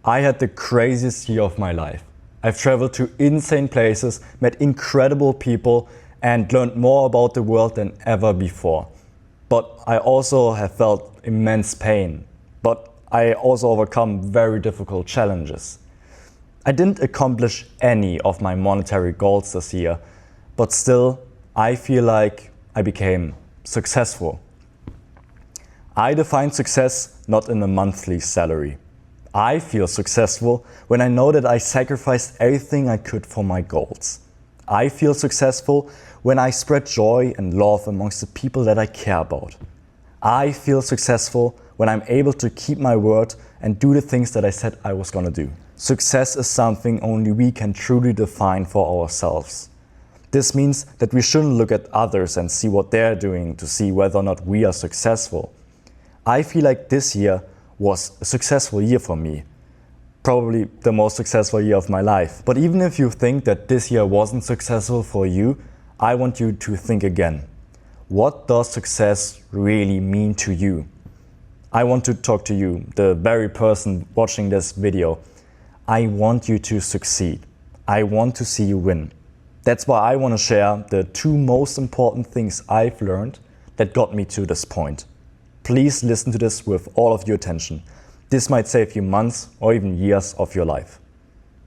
I had the craziest year of my life. I've traveled to insane places, met incredible people, and learned more about the world than ever before. But I also have felt immense pain. But I also overcome very difficult challenges. I didn't accomplish any of my monetary goals this year, but still, I feel like I became successful. I define success not in a monthly salary. I feel successful when I know that I sacrificed everything I could for my goals. I feel successful when I spread joy and love amongst the people that I care about. I feel successful when I'm able to keep my word and do the things that I said I was gonna do. Success is something only we can truly define for ourselves. This means that we shouldn't look at others and see what they're doing to see whether or not we are successful. I feel like this year was a successful year for me. Probably the most successful year of my life. But even if you think that this year wasn't successful for you, I want you to think again. What does success really mean to you? I want to talk to you, the very person watching this video. I want you to succeed. I want to see you win. That's why I want to share the two most important things I've learned that got me to this point. Please listen to this with all of your attention. This might save you months or even years of your life.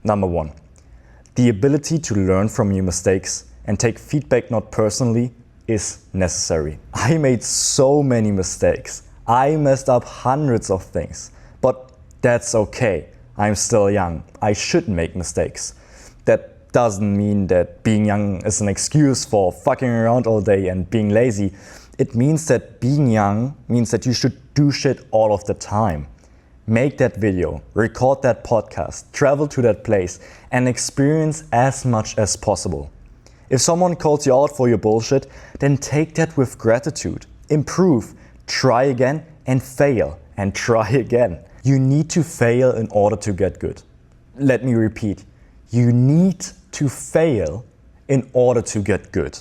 Number one, the ability to learn from your mistakes and take feedback not personally is necessary. I made so many mistakes. I messed up hundreds of things, but that's okay. I'm still young. I should make mistakes. That doesn't mean that being young is an excuse for fucking around all day and being lazy. It means that being young means that you should do shit all of the time. Make that video, record that podcast, travel to that place, and experience as much as possible. If someone calls you out for your bullshit, then take that with gratitude. Improve, try again, and fail, and try again. You need to fail in order to get good. Let me repeat. You need to fail in order to get good.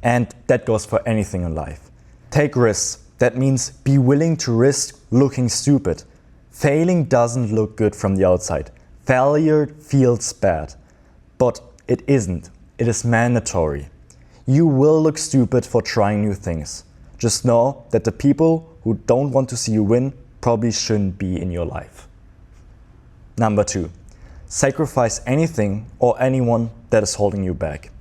And that goes for anything in life. Take risks. That means be willing to risk looking stupid. Failing doesn't look good from the outside. Failure feels bad. But it isn't. It is mandatory. You will look stupid for trying new things. Just know that the people who don't want to see you win probably shouldn't be in your life. Number two, sacrifice anything or anyone that is holding you back.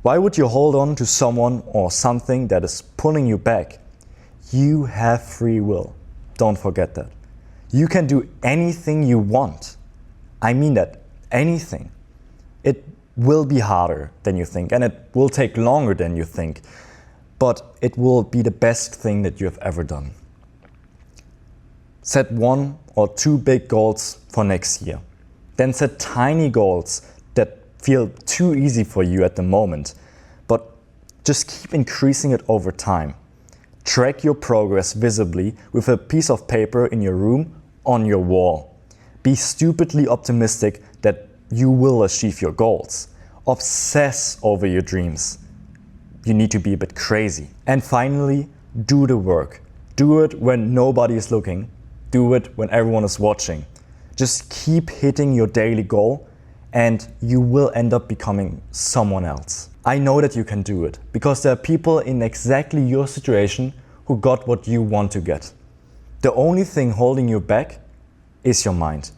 Why would you hold on to someone or something that is pulling you back? You have free will. Don't forget that. You can do anything you want. I mean that, anything. It will be harder than you think and it will take longer than you think, but it will be the best thing that you have ever done. Set 1 or 2 big goals for next year. Then set tiny goals that feel too easy for you at the moment, but just keep increasing it over time. Track your progress visibly with a piece of paper in your room on your wall. Be stupidly optimistic that you will achieve your goals. Obsess over your dreams. You need to be a bit crazy. And finally, do the work. Do it when nobody is looking. Do it when everyone is watching. Just keep hitting your daily goal and you will end up becoming someone else. I know that you can do it because there are people in exactly your situation who got what you want to get. The only thing holding you back is your mind.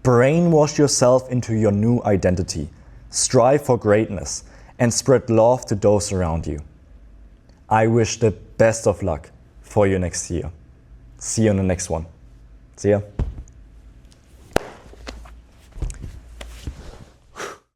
Brainwash yourself into your new identity. Strive for greatness and spread love to those around you. I wish the best of luck for your next year. See you in the next one. See ya.